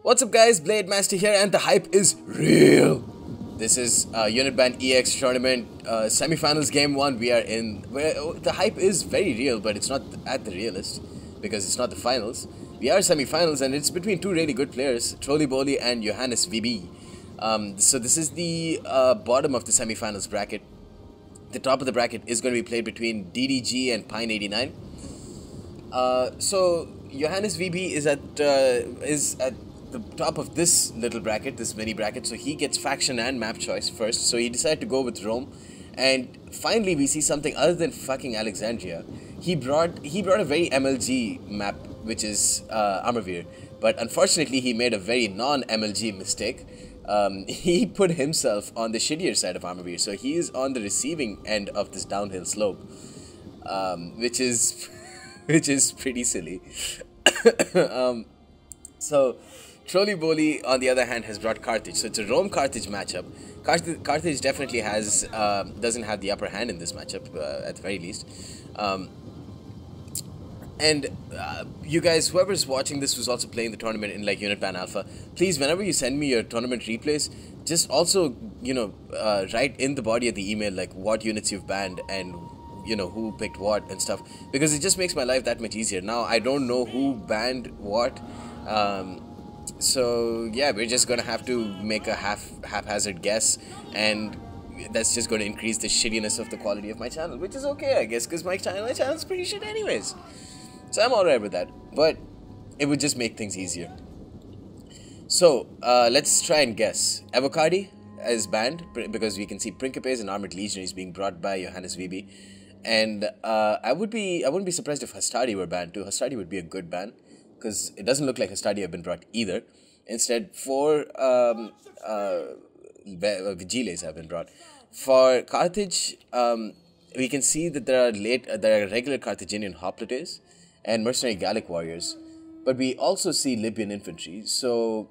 What's up guys, Blade Master here and the hype is real. This is Unit Band EX tournament semifinals game 1 we are in, where the hype is very real, but it's not at the realest because it's not the finals. We are semifinals and it's between two really good players, Trollyboli and JohannesVB. So this is the bottom of the semifinals bracket. The top of the bracket is going to be played between DDG and Pine89. So JohannesVB is at the top of this little bracket, this mini bracket, so he gets faction and map choice first. So he decided to go with Rome, and finally we see something other than fucking Alexandria. He brought a very MLG map, which is Armorveer, but unfortunately he made a very non-MLG mistake. He put himself on the shittier side of Armorveer, so he is on the receiving end of this downhill slope, which is pretty silly. So Trollyboli, on the other hand, has brought Carthage. So it's a Rome-Carthage matchup. Carthage definitely has doesn't have the upper hand in this matchup, at the very least. And you guys, whoever's watching this was also playing the tournament in like Unit Band Alpha. Please, whenever you send me your tournament replays, just also, you know, write in the body of the email like what units you've banned and, you know, who picked what and stuff, because it just makes my life that much easier. Now I don't know who banned what. So yeah, we're just gonna have to make a haphazard guess, and that's just going to increase the shittiness of the quality of my channel, which is okay, I guess, because my channel's pretty shit anyways. So I'm alright with that, but it would just make things easier. So let's try and guess. Evocati is banned because we can see Principes and Armored Legionaries being brought by JohannesVB, and I wouldn't be surprised if Hastari were banned too. Hastari would be a good ban, because it doesn't look like Hastari have been brought either. Instead, 4 Vigiles have been brought. For Carthage, we can see that there are regular Carthaginian hoplites and mercenary Gallic warriors, but we also see Libyan infantry. So,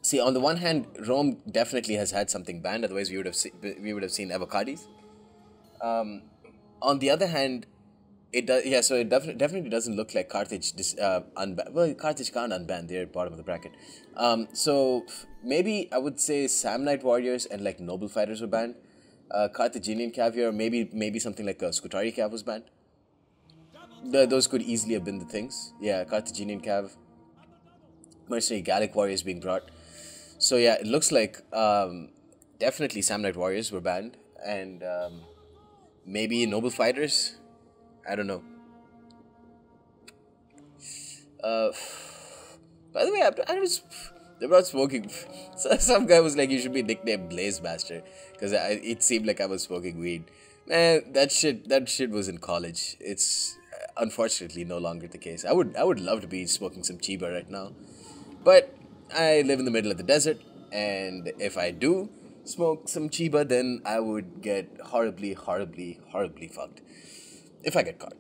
see, on the one hand, Rome definitely has had something banned. Otherwise, we would have seen Evocatis. On the other hand, it does, yeah. So it definitely doesn't look like Carthage unbanned. Well, Carthage can't unban; they're at bottom of the bracket. So maybe I would say Samnite warriors and like noble fighters were banned. Carthaginian caviar, maybe something like a Scutari cav was banned. Those could easily have been the things. Yeah, Carthaginian cav, mercenary Gallic warriors being brought. So yeah, it looks like definitely Samnite warriors were banned, and maybe noble fighters. I don't know. By the way, I was about smoking. Some guy was like, "You should be nicknamed Blaze Master," because it seemed like I was smoking weed. Man, that shit was in college. It's unfortunately no longer the case. I would love to be smoking some Chiba right now, but I live in the middle of the desert, and if I do smoke some Chiba, then I would get horribly fucked if I get caught.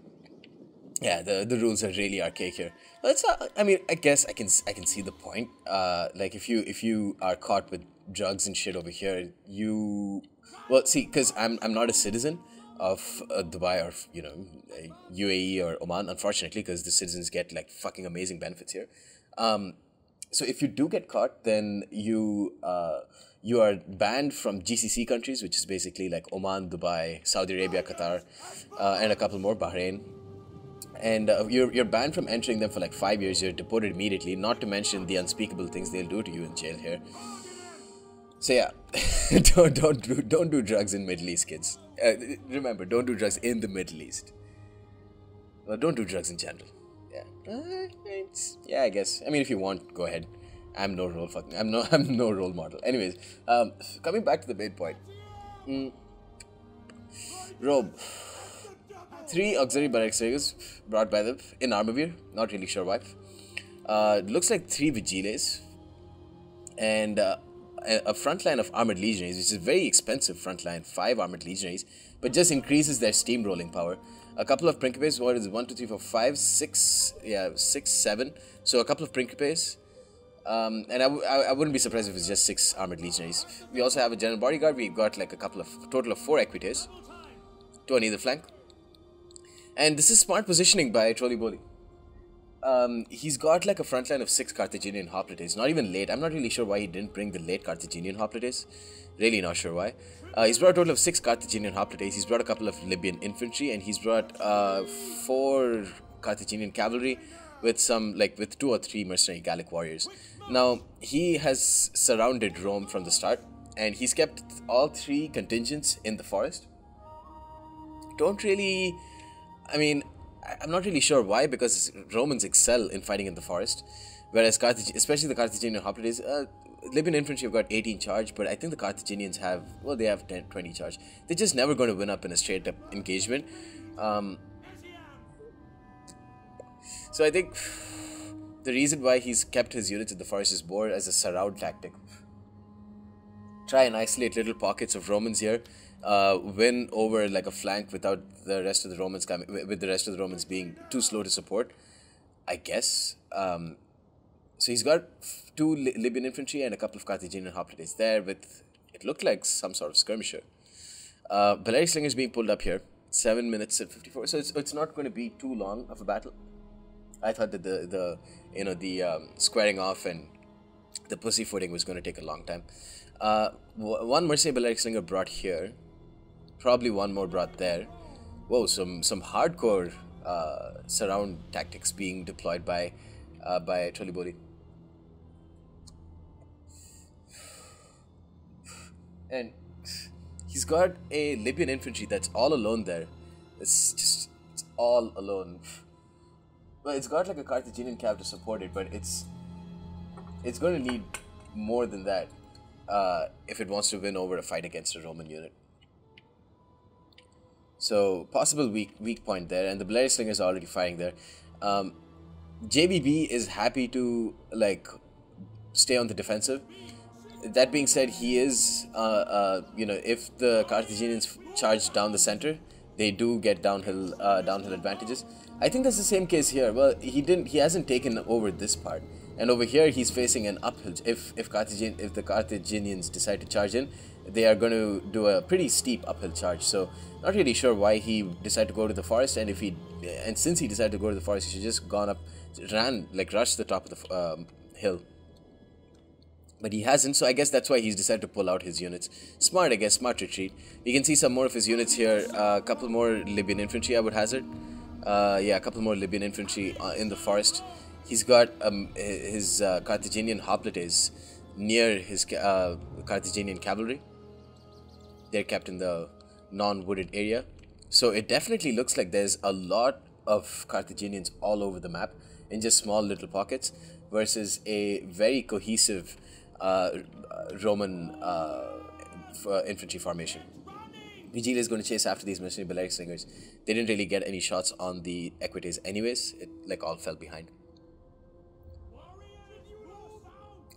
Yeah, the rules are really archaic here. But it's not, I mean, I guess I can see the point. Like if you are caught with drugs and shit over here, well, see, because I'm not a citizen of Dubai or, you know, UAE or Oman, unfortunately, because the citizens get like fucking amazing benefits here. So if you do get caught, then you are banned from GCC countries, which is basically like Oman, Dubai, Saudi Arabia, Qatar, and a couple more, Bahrain. And you're banned from entering them for like 5 years. You're deported immediately, not to mention the unspeakable things they'll do to you in jail here. So yeah, don't do drugs in Middle East, kids. Remember, don't do drugs in the Middle East. Well, don't do drugs in general. Yeah, yeah, I guess. I mean, if you want, go ahead. I'm no role model. Anyways, coming back to the main point. Rome. 3 auxiliary barracks brought by them in Armorveer. Not really sure why. Looks like 3 Vigiles. And a front line of Armored Legionaries, which is a very expensive front line. 5 Armored Legionaries. But just increases their steamrolling power. A couple of Principes. What is it? 1, 2, 3, 4, 5, 6. Yeah, 6, 7. So a couple of Principes. And I wouldn't be surprised if it's just 6 Armored Legionaries. We also have a General Bodyguard. We've got like a total of 4 Equites. 2 on either flank. And this is smart positioning by Trollyboli. He's got like a front line of 6 Carthaginian hoplites. Not even late. I'm not really sure why he didn't bring the late Carthaginian hoplites. Really not sure why. He's brought a total of 6 Carthaginian hoplites. He's brought a couple of Libyan infantry, and he's brought 4 Carthaginian cavalry with with 2 or 3 mercenary Gallic warriors. Now, he has surrounded Rome from the start, and he's kept all 3 contingents in the forest. Don't really... I mean, I'm not really sure why, because Romans excel in fighting in the forest, whereas especially the Carthaginian hoplites, Libyan infantry have got 18 charge, but I think the Carthaginians have, well, they have 20 charge. They're just never going to win up in a straight up engagement. So I think the reason why he's kept his units in the forest is more as a surround tactic. Try and isolate little pockets of Romans here, win over like a flank without the rest of the Romans coming, with the rest of the Romans being too slow to support, I guess. So he's got 2 Libyan infantry and a couple of Carthaginian hoplites there with, it looked like some sort of skirmisher. Balearic slingers being pulled up here, 7 minutes and 54, so it's not going to be too long of a battle. I thought that the squaring off and the pussyfooting was going to take a long time. One mercenary Balearic slinger brought here, probably one more brought there. Whoa, some hardcore surround tactics being deployed by Trollyboli. And he's got a Libyan infantry that's all alone there. It's all alone. Well, it's got like a Carthaginian cav to support it, but it's going to need more than that if it wants to win over a fight against a Roman unit. So possible weak point there, and the Balearic slingers are already firing there. JVB is happy to like stay on the defensive. That being said, he is if the Carthaginians charge down the center, they do get downhill advantages. I think that's the same case here. Well, he hasn't taken over this part, and over here he's facing an uphill. If the Carthaginians decide to charge in, they are going to do a pretty steep uphill charge. So not really sure why he decided to go to the forest, and since he decided to go to the forest, he should just rushed the top of the hill. But he hasn't, so I guess that's why he's decided to pull out his units. Smart, I guess, smart retreat. You can see some more of his units here. A couple more Libyan infantry, I would hazard. Yeah, a couple more Libyan infantry in the forest. He's got his Carthaginian hoplites near his Carthaginian cavalry. They're kept in the non-wooded area. So it definitely looks like there's a lot of Carthaginians all over the map in just small little pockets versus a very cohesive Roman infantry formation. Vigilia is going to chase after these mercenary Balearic slingers. They didn't really get any shots on the Equites anyways. It like all fell behind.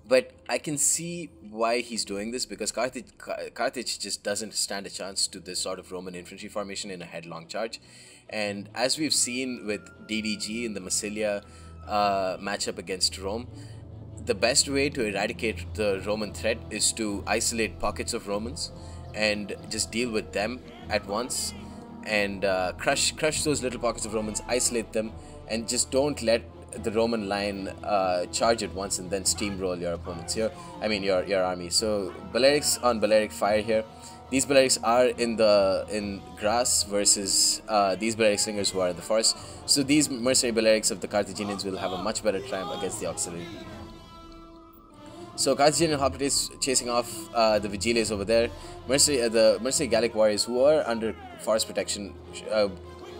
But I can see why he's doing this, because Carthage just doesn't stand a chance to this sort of Roman infantry formation in a headlong charge. And as we've seen with DDG in the Massilia matchup against Rome, the best way to eradicate the Roman threat is to isolate pockets of Romans and just deal with them at once and crush those little pockets of Romans, isolate them, and just don't let the Roman line charge at once and then steamroll your opponents here. I mean your army. So Balearics on Balearic fire here. These Balearics are in grass versus these Balearic slingers who are in the forest. So these mercenary Balearics of the Carthaginians will have a much better triumph against the auxiliary. So Carthaginian hoplites chasing off the Vigilias over there. The mercenary Gallic warriors who are under forest protection.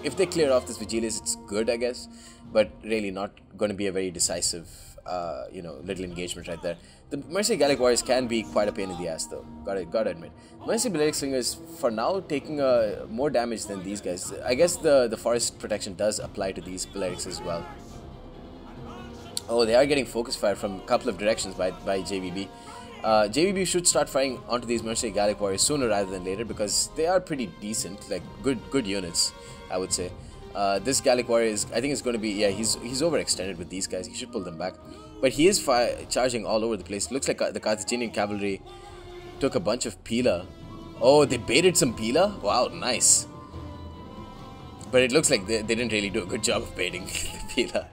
If they clear off this Vigilias, it's good, I guess, but really not going to be a very decisive, little engagement right there. The mercenary Gallic warriors can be quite a pain in the ass, though. Gotta admit. Mercenary Balearic slingers for now taking more damage than these guys. I guess the forest protection does apply to these Balearics as well. Oh, they are getting focus fire from a couple of directions by JVB. JVB should start firing onto these mercenary Gallic warriors sooner rather than later, because they are pretty decent, like good units, I would say. This Gallic warrior is, I think it's going to be, yeah, he's overextended with these guys. He should pull them back, but he is charging all over the place. Looks like the Carthaginian cavalry took a bunch of Pila. Oh, they baited some Pila. Wow, nice. But it looks like they didn't really do a good job of baiting the Pila.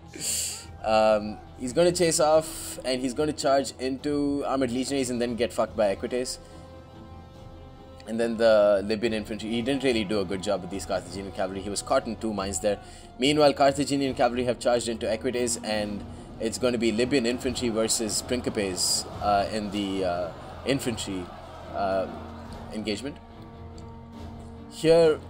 He's going to chase off, and he's going to charge into armored legionaries and then get fucked by Equites. And then the Libyan infantry, he didn't really do a good job with these Carthaginian cavalry. He was caught in 2 mines there. Meanwhile, Carthaginian cavalry have charged into Equites, and it's going to be Libyan infantry versus Principes in the infantry engagement. Here,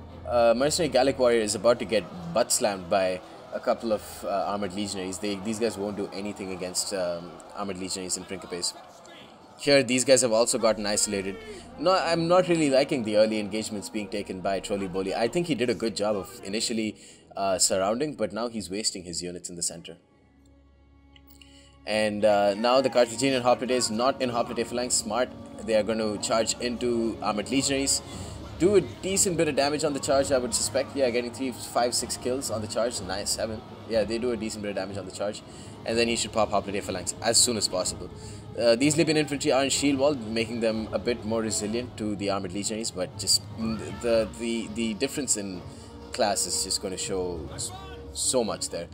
mercenary Gallic warrior is about to get butt slammed by a couple of armored legionaries. These guys won't do anything against armored legionaries and Principes. Here, these guys have also gotten isolated. No, I'm not really liking the early engagements being taken by Trollyboli. I think he did a good job of initially surrounding, but now he's wasting his units in the center. And now the Carthaginian hoplites, not in hoplite phalanx, smart. They are going to charge into armored legionaries. Do a decent bit of damage on the charge, I would suspect. Yeah, getting 3, 5, 6 kills on the charge. Nice, 7. Yeah, they do a decent bit of damage on the charge. And then he should pop hoplite phalanx as soon as possible. These Libyan infantry are in shield wall, making them a bit more resilient to the armored legionaries, but just the difference in class is just going to show so much there.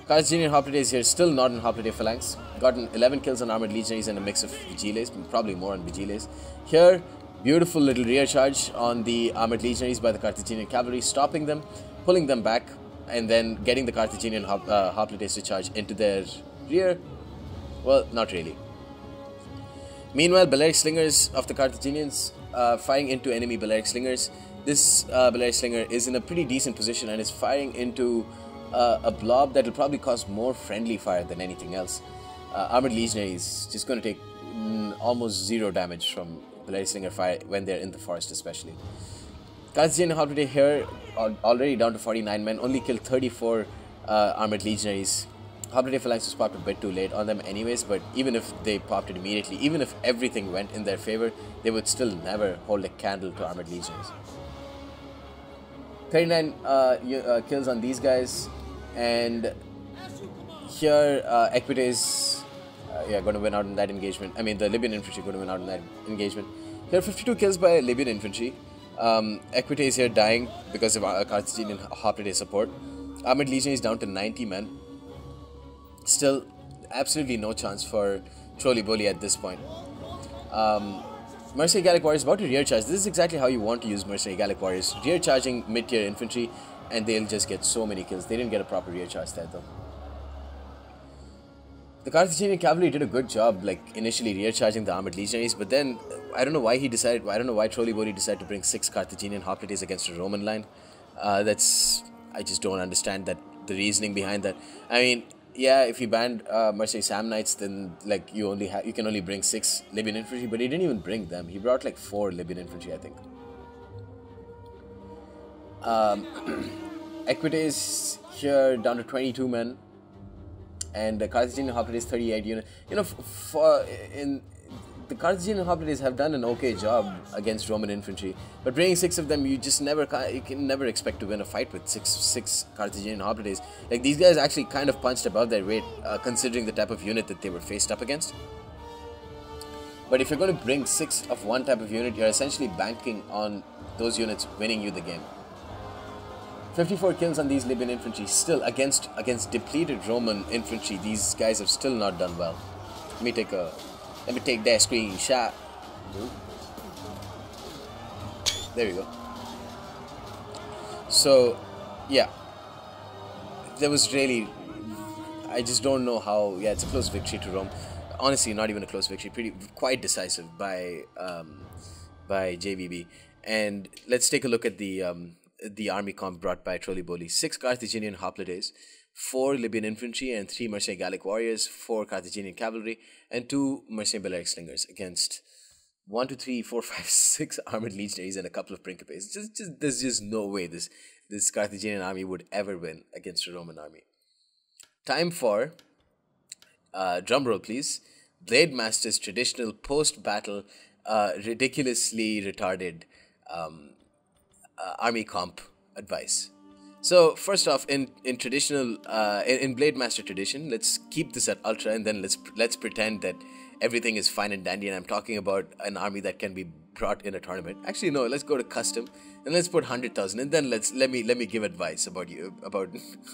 Carthaginian hoplites here still not in hoplite phalanx. Gotten 11 kills on armored legionaries and a mix of vigiles, probably more on vigiles. Here, beautiful little rear charge on the armored legionaries by the Carthaginian cavalry, stopping them, pulling them back, and then getting the Carthaginian hoplites to charge into their rear. Well, not really. Meanwhile, Balearic slingers of the Carthaginians firing into enemy Balearic slingers. This Balearic slinger is in a pretty decent position and is firing into a blob that will probably cause more friendly fire than anything else. Armored legionaries just going to take almost 0 damage from Balearic slinger fire when they're in the forest, especially. Carthaginian hoplite here already down to 49 men, only killed 34 armored legionaries. Hoplite phalanx was popped a bit too late on them anyways, but even if they popped it immediately, even if everything went in their favor, they would still never hold a candle to armored legionaries. 39 kills on these guys, and here Equites going to win out in that engagement. I mean, the Libyan infantry going to win out in that engagement. Here 52 kills by Libyan infantry. Equites here dying because of Carthaginian hoplite support. Armored legionaries down to 90 men. Still, absolutely no chance for Trollyboli at this point. Mercenary Gallic warriors about to rear charge. This is exactly how you want to use mercenary Gallic warriors. Rear charging mid-tier infantry, and they'll just get so many kills. They didn't get a proper rear charge there though. The Carthaginian cavalry did a good job, like initially rear charging the armored legionaries, but then I don't know why Trollyboli decided to bring 6 Carthaginian hoplites against a Roman line. I just don't understand the reasoning behind that. I mean, yeah, if you banned mercenary Samnites, then like you can only bring 6 Libyan infantry, but he didn't even bring them. He brought like 4 Libyan infantry, I think. Equites here down to 22 men, and the Carthaginian hoplites 38 units. You know, the Carthaginian hoplites have done an okay job against Roman infantry, but bringing 6 of them, you can never expect to win a fight with six Carthaginian hoplites. Like, these guys actually kind of punched above their weight, considering the type of unit that they were faced up against. But if you're going to bring 6 of one type of unit, you're essentially banking on those units winning you the game. 54 kills on these Libyan infantry, still against depleted Roman infantry. These guys have still not done well. Let me take that screenshot. There we go. So, yeah. There was really... I just don't know how... Yeah, it's a close victory to Rome. Honestly, not even a close victory. Quite decisive by JVB. And let's take a look at the army comp brought by Trollyboli. 6 Carthaginian hoplites, 4 Libyan infantry and 3 mercenary Gallic warriors, 4 Carthaginian cavalry, and 2 mercenary Balearic slingers against 1, 2, 3, 4, 5, 6 armored legionaries and a couple of Principes. There's just no way this Carthaginian army would ever win against a Roman army. Time for, drumroll please, Blade Master's traditional post-battle, ridiculously retarded army comp advice. So first off, in traditional in Blade Master tradition, let's keep this at ultra, and then let's pretend that everything is fine and dandy, and I'm talking about an army that can be brought in a tournament. Actually, no, let's go to custom and let's put 100,000, and then let me give advice about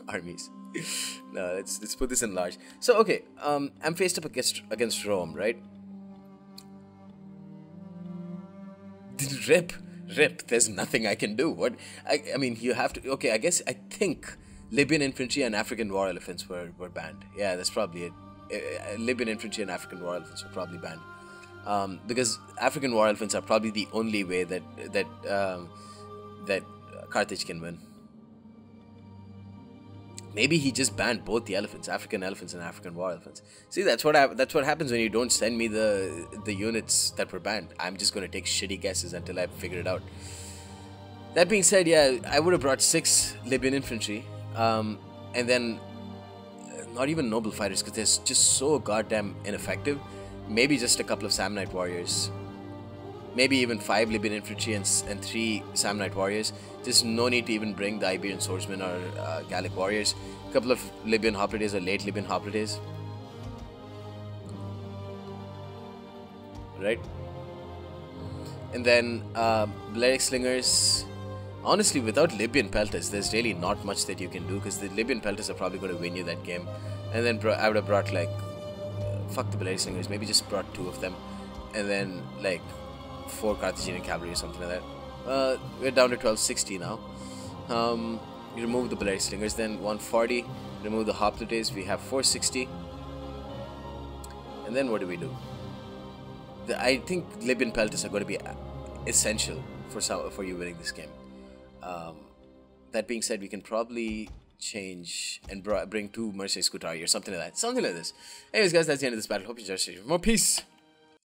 armies. No, let's put this in large. So okay, I'm faced up against Rome, right? Rip. There's nothing I can do. What I mean, you have to. Okay, I think Libyan infantry and African war elephants were banned. Yeah, that's probably it. Libyan infantry and African war elephants were probably banned. Because African war elephants are probably the only way that Carthage can win. Maybe he just banned both the elephants, African elephants and African war elephants. See, that's what happens when you don't send me the units that were banned. I'm just gonna take shitty guesses until I figure it out. That being said, yeah, I would have brought 6 Libyan infantry, and then not even noble fighters because they're just so goddamn ineffective. Maybe just a couple of Samnite warriors. Maybe even 5 Libyan infantry and 3 Samnite warriors. Just no need to even bring the Iberian swordsmen or Gallic warriors. A couple of Libyan hoplites or late Libyan hoplites. Right? And then Balearic slingers. Honestly, without Libyan pelters, there's really not much that you can do because the Libyan pelters are probably going to win you that game. And then I would have brought like fuck the Balearic slingers, maybe just brought 2 of them, and then like 4 Carthaginian cavalry or something like that. We're down to 1260 now. You remove the Balearic slingers, then 140. Remove the hoplites. We have 460. And then what do we do? I think Libyan pelters are going to be essential for you winning this game. That being said, we can probably change and bring 2 Mercedes Scutari or something like that. Something like this. Anyways, guys, that's the end of this battle. Hope you enjoyed it. More peace.